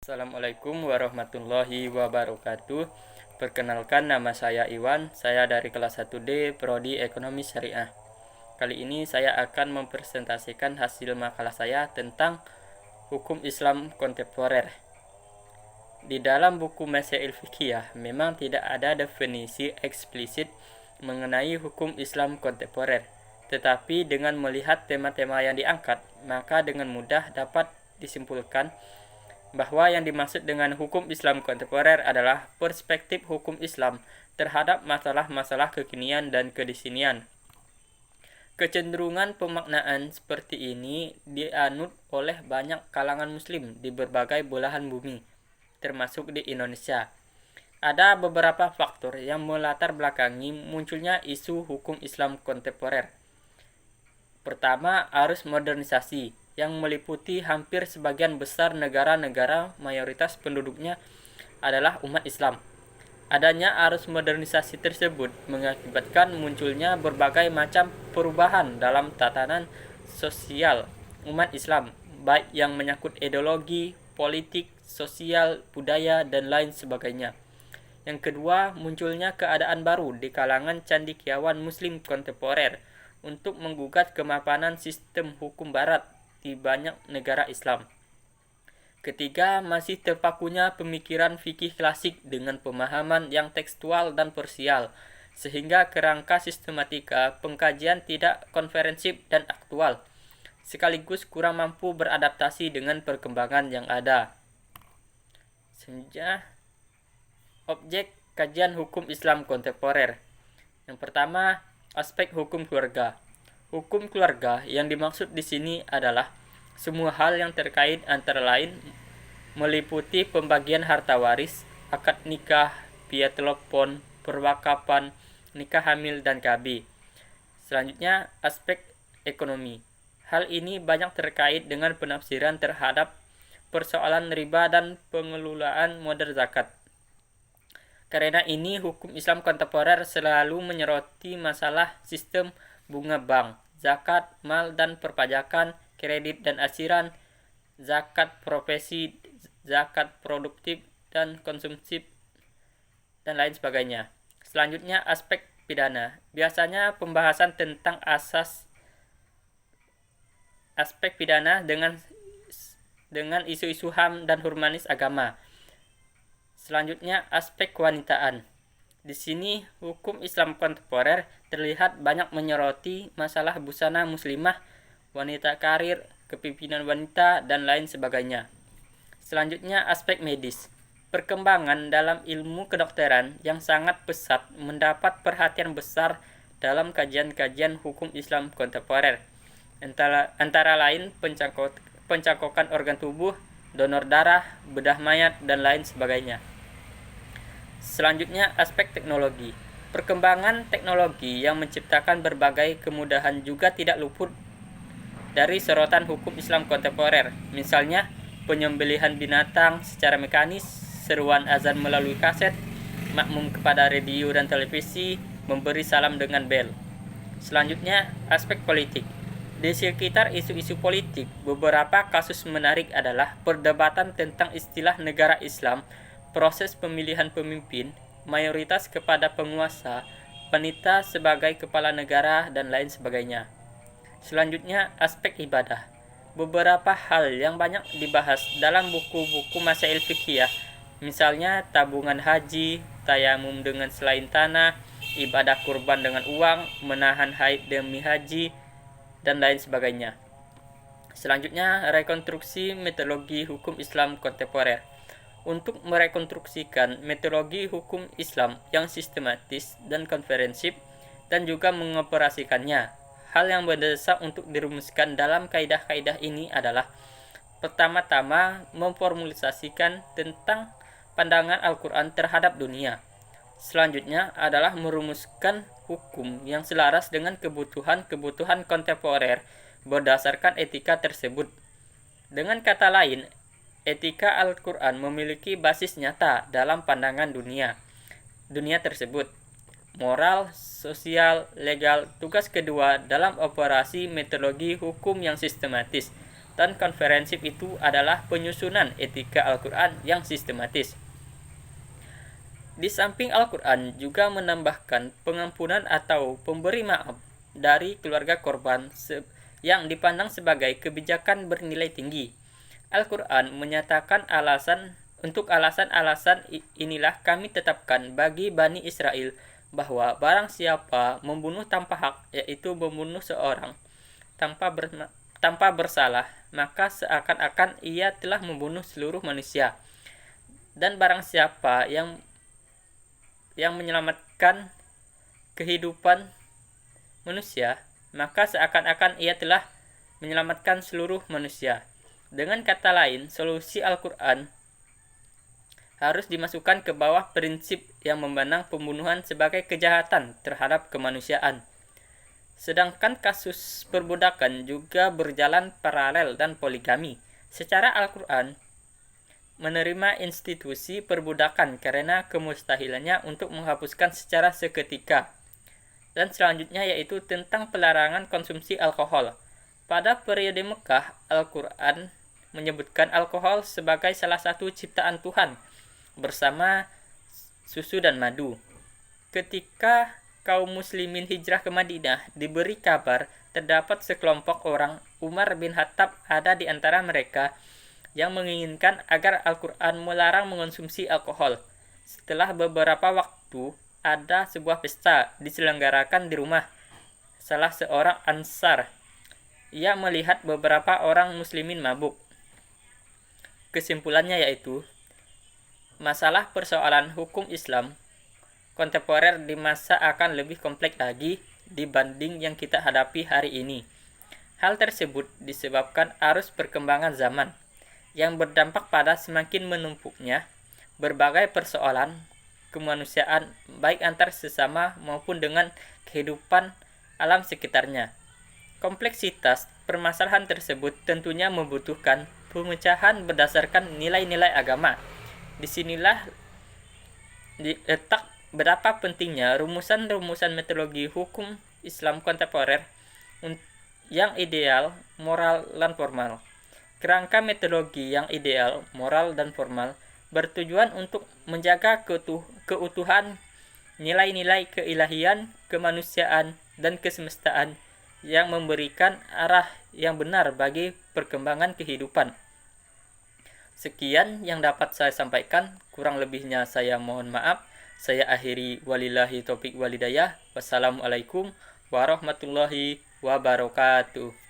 Assalamualaikum warahmatullahi wabarakatuh. Perkenalkan, nama saya Iwan. Saya dari kelas 1D Prodi Ekonomi Syariah. Kali ini saya akan mempresentasikan hasil makalah saya tentang hukum Islam kontemporer. Di dalam buku Masail Fiqhiyah memang tidak ada definisi eksplisit mengenai hukum Islam kontemporer. Tetapi dengan melihat tema-tema yang diangkat, maka dengan mudah dapat disimpulkan bahwa yang dimaksud dengan hukum Islam kontemporer adalah perspektif hukum Islam terhadap masalah-masalah kekinian dan kedisinian. Kecenderungan pemaknaan seperti ini dianut oleh banyak kalangan muslim di berbagai belahan bumi, termasuk di Indonesia. Ada beberapa faktor yang melatar belakangi munculnya isu hukum Islam kontemporer. Pertama, arus modernisasi yang meliputi hampir sebagian besar negara-negara mayoritas penduduknya adalah umat Islam. Adanya arus modernisasi tersebut mengakibatkan munculnya berbagai macam perubahan dalam tatanan sosial umat Islam, baik yang menyangkut ideologi, politik, sosial, budaya, dan lain sebagainya. Yang kedua, munculnya keadaan baru di kalangan cendekiawan muslim kontemporer untuk menggugat kemapanan sistem hukum barat di banyak negara Islam. Ketiga, masih terpakunya pemikiran fikih klasik dengan pemahaman yang tekstual dan parsial, sehingga kerangka sistematika pengkajian tidak konferensif dan aktual, sekaligus kurang mampu beradaptasi dengan perkembangan yang ada. Selanjutnya, objek kajian hukum Islam kontemporer. Yang pertama, aspek hukum keluarga. Hukum keluarga yang dimaksud di sini adalah semua hal yang terkait antara lain meliputi pembagian harta waris, akad nikah, biaya telepon, perwakapan, nikah hamil, dan KB. Selanjutnya, aspek ekonomi. Hal ini banyak terkait dengan penafsiran terhadap persoalan riba dan pengelolaan modal zakat. Karena ini, hukum Islam kontemporer selalu menyoroti masalah sistem bunga bank, zakat, mal dan perpajakan, kredit dan asiran, zakat profesi, zakat produktif dan konsumtif, dan lain sebagainya. Selanjutnya, aspek pidana. Biasanya pembahasan tentang aspek pidana dengan isu-isu HAM dan humanis agama. Selanjutnya, aspek kewanitaan. Di sini, hukum Islam kontemporer terlihat banyak menyoroti masalah busana muslimah, wanita karir, kepemimpinan wanita, dan lain sebagainya. Selanjutnya, aspek medis. Perkembangan dalam ilmu kedokteran yang sangat pesat mendapat perhatian besar dalam kajian-kajian hukum Islam kontemporer. Antara lain pencangkokan organ tubuh, donor darah, bedah mayat, dan lain sebagainya. Selanjutnya, aspek teknologi. Perkembangan teknologi yang menciptakan berbagai kemudahan juga tidak luput dari sorotan hukum Islam kontemporer. Misalnya, penyembelihan binatang secara mekanis, seruan azan melalui kaset, makmum kepada radio dan televisi, memberi salam dengan bel. Selanjutnya, aspek politik. Di sekitar isu-isu politik, beberapa kasus menarik adalah perdebatan tentang istilah negara Islam, proses pemilihan pemimpin, mayoritas kepada penguasa, wanita sebagai kepala negara, dan lain sebagainya. Selanjutnya, aspek ibadah. Beberapa hal yang banyak dibahas dalam buku-buku Masail Fiqhiyah, misalnya tabungan haji, tayamum dengan selain tanah, ibadah kurban dengan uang, menahan haid demi haji, dan lain sebagainya. Selanjutnya, rekonstruksi metodologi hukum Islam kontemporer. Untuk merekonstruksikan metodologi hukum Islam yang sistematis dan konferensif dan juga mengoperasikannya, hal yang mendesak untuk dirumuskan dalam kaidah-kaidah ini adalah pertama-tama memformulasikan tentang pandangan Al-Quran terhadap dunia. Selanjutnya adalah merumuskan hukum yang selaras dengan kebutuhan kontemporer berdasarkan etika tersebut. Dengan kata lain, etika Al-Quran memiliki basis nyata dalam pandangan dunia tersebut. Moral, sosial, legal. Tugas kedua dalam operasi metodologi hukum yang sistematis dan komprehensif itu adalah penyusunan etika Al-Quran yang sistematis. Di samping Al-Quran juga menambahkan pengampunan atau pemberi maaf dari keluarga korban yang dipandang sebagai kebijakan bernilai tinggi. Al-Quran menyatakan untuk alasan-alasan inilah kami tetapkan bagi Bani Israel bahwa barang siapa membunuh tanpa hak, yaitu membunuh seorang tanpa bersalah, maka seakan-akan ia telah membunuh seluruh manusia. Dan barang siapa yang menyelamatkan kehidupan manusia, maka seakan-akan ia telah menyelamatkan seluruh manusia. Dengan kata lain, solusi Al-Quran harus dimasukkan ke bawah prinsip yang memandang pembunuhan sebagai kejahatan terhadap kemanusiaan. Sedangkan kasus perbudakan juga berjalan paralel dan poligami. Secara Al-Quran menerima institusi perbudakan karena kemustahilannya untuk menghapuskan secara seketika. Dan selanjutnya yaitu tentang pelarangan konsumsi alkohol. Pada periode Mekah, Al-Quran menyebutkan alkohol sebagai salah satu ciptaan Tuhan bersama susu dan madu. Ketika kaum muslimin hijrah ke Madinah diberi kabar terdapat sekelompok orang, Umar bin Khattab ada di antara mereka, yang menginginkan agar Al-Quran melarang mengonsumsi alkohol. Setelah beberapa waktu, ada sebuah pesta diselenggarakan di rumah salah seorang Ansar. Ia melihat beberapa orang muslimin mabuk. Kesimpulannya yaitu, masalah persoalan hukum Islam kontemporer di masa akan lebih kompleks lagi dibanding yang kita hadapi hari ini. Hal tersebut disebabkan arus perkembangan zaman yang berdampak pada semakin menumpuknya berbagai persoalan kemanusiaan baik antar sesama maupun dengan kehidupan alam sekitarnya. Kompleksitas permasalahan tersebut tentunya membutuhkan pemecahan berdasarkan nilai-nilai agama. Disinilah diletak berapa pentingnya rumusan-rumusan metodologi hukum Islam kontemporer yang ideal, moral, dan formal. Kerangka metodologi yang ideal, moral, dan formal bertujuan untuk menjaga keutuhan nilai-nilai keilahian, kemanusiaan, dan kesemestaan yang memberikan arah yang benar bagi perkembangan kehidupan. Sekian yang dapat saya sampaikan, kurang lebihnya saya mohon maaf. Saya akhiri, walillahi taufiq walhidayah. Wassalamualaikum warahmatullahi wabarakatuh.